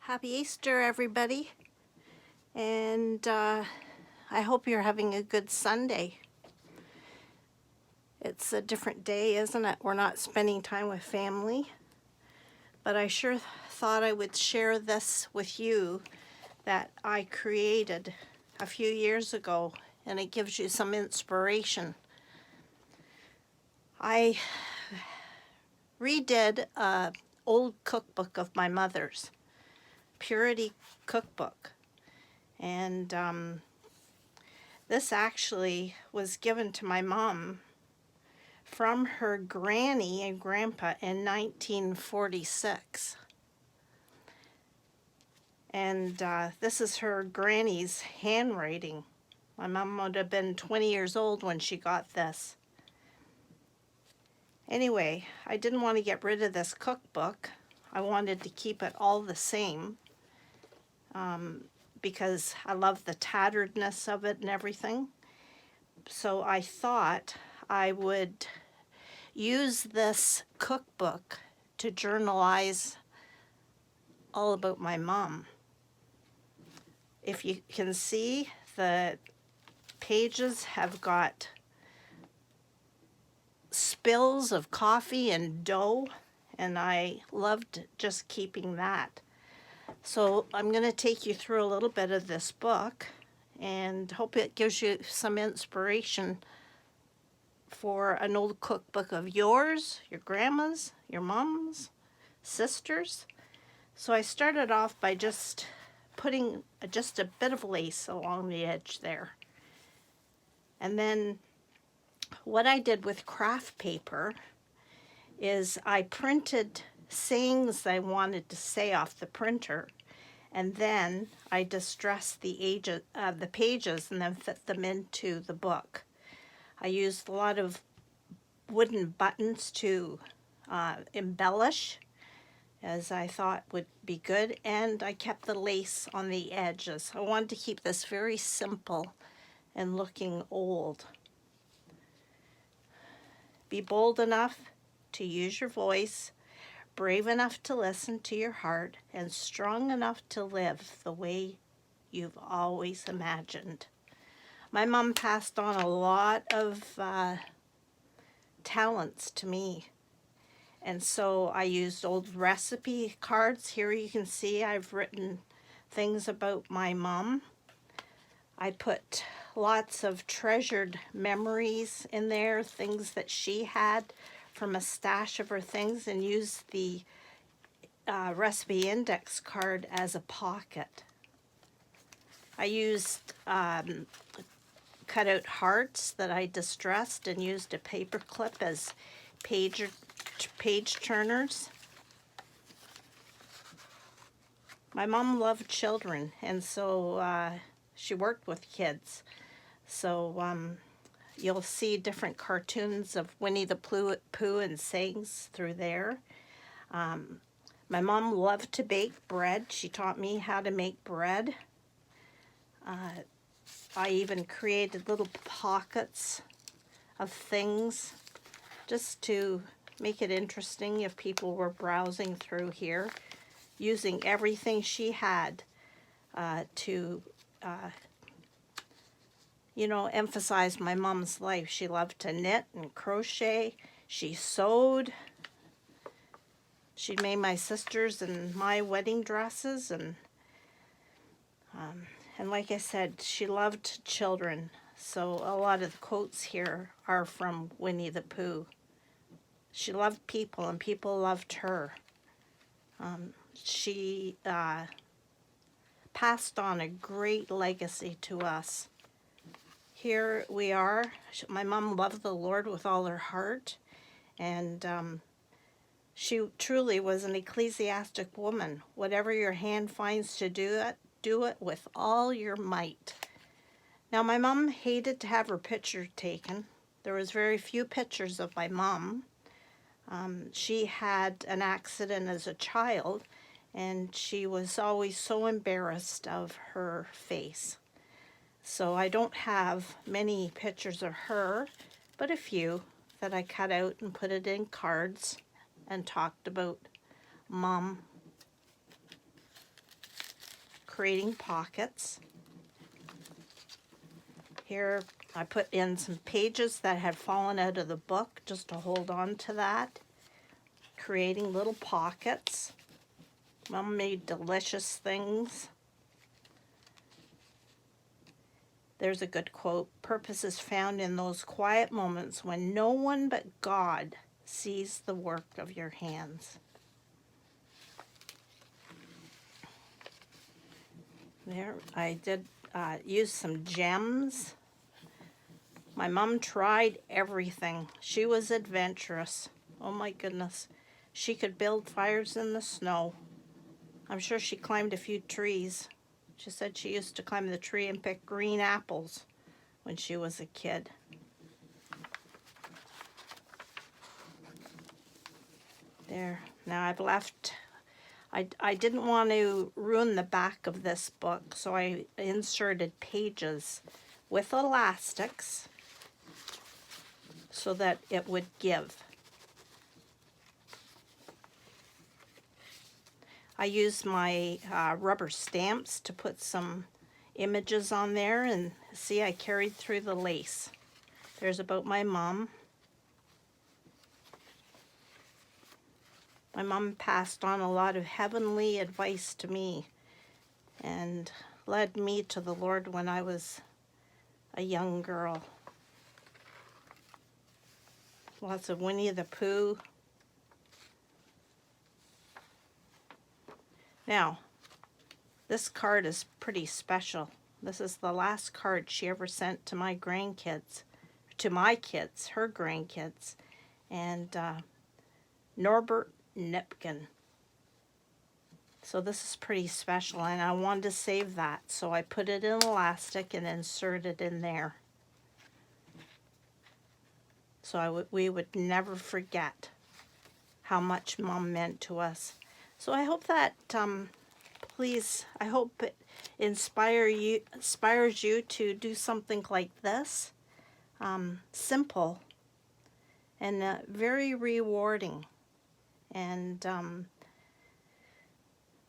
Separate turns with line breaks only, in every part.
Happy Easter, everybody. And I hope you're having a good Sunday. It's a different day, isn't it? We're not spending time with family. But I sure thought I would share this with you that I created a few years ago, and it gives you some inspiration. I redid an old cookbook of my mother's, Purity Cookbook. And this actually was given to my mom from her granny and grandpa in 1946. And this is her granny's handwriting. My mom would have been 20 years old when she got this. Anyway, I didn't want to get rid of this cookbook. I wanted to keep it all the same because I love the tatteredness of it and everything. So I thought I would use this cookbook to journalize all about my mom. If you can see, the pages have got spills of coffee and dough, and I loved just keeping that. So I'm going to take you through a little bit of this book and hope it gives you some inspiration for an old cookbook of yours, your grandma's, your mom's, sisters. So I started off by just putting just a bit of lace along the edge there. And then what I did with craft paper is I printed sayings I wanted to say off the printer, and then I distressed the pages and then fit them into the book. I used a lot of wooden buttons to embellish, as I thought would be good, and I kept the lace on the edges. I wanted to keep this very simple and looking old. Be bold enough to use your voice, brave enough to listen to your heart, and strong enough to live the way you've always imagined. My mom passed on a lot of talents to me. And so I used old recipe cards. Here you can see I've written things about my mom. I put lots of treasured memories in there, things that she had from a stash of her things, and used the recipe index card as a pocket. I used cut out hearts that I distressed and used a paper clip as page turners. My mom loved children, and so she worked with kids. So you'll see different cartoons of Winnie the Pooh and sayings through there. My mom loved to bake bread. She taught me how to make bread. I even created little pockets of things just to make it interesting if people were browsing through here, using everything she had to emphasize my mom's life. She loved to knit and crochet. She sewed. She made my sisters and my wedding dresses, and like I said, she loved children. So a lot of the quotes here are from Winnie the Pooh. She loved people, and people loved her. She passed on a great legacy to us. Here we are. My mom loved the Lord with all her heart, and she truly was an ecclesiastic woman. Whatever your hand finds to do it with all your might. Now, my mom hated to have her picture taken. There was very few pictures of my mom. She had an accident as a child, and she was always so embarrassed of her face. So I don't have many pictures of her, but a few that I cut out and put it in cards and talked about Mom. creating pockets. Here I put in some pages that had fallen out of the book just to hold on to that. Creating little pockets. Mom made delicious things. There's a good quote. Purpose is found in those quiet moments when no one but God sees the work of your hands. There, I did use some gems. My mom tried everything. She was adventurous. Oh my goodness. She could build fires in the snow. I'm sure she climbed a few trees. She said she used to climb the tree and pick green apples when she was a kid. There. Now I've left, I didn't want to ruin the back of this book, so I inserted pages with elastics so that it would give. I used my rubber stamps to put some images on there, and see, I carried through the lace. There's about my mom. My mom passed on a lot of heavenly advice to me and led me to the Lord when I was a young girl. Lots of Winnie the Pooh. Now, this card is pretty special. This is the last card she ever sent to my grandkids, to my kids, her grandkids, and Norbert Nipkin. So this is pretty special, and I wanted to save that, so I put it in elastic and inserted in there. So we would never forget how much Mom meant to us. So I hope that, please, I hope it inspires you to do something like this. Simple and very rewarding. And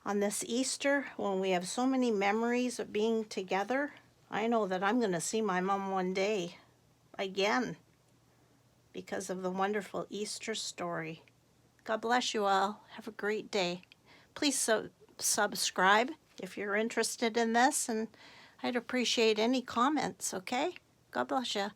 on this Easter, when we have so many memories of being together, I know that I'm going to see my mom one day again because of the wonderful Easter story. God bless you all. Have a great day. Please subscribe if you're interested in this, and I'd appreciate any comments, okay? God bless you.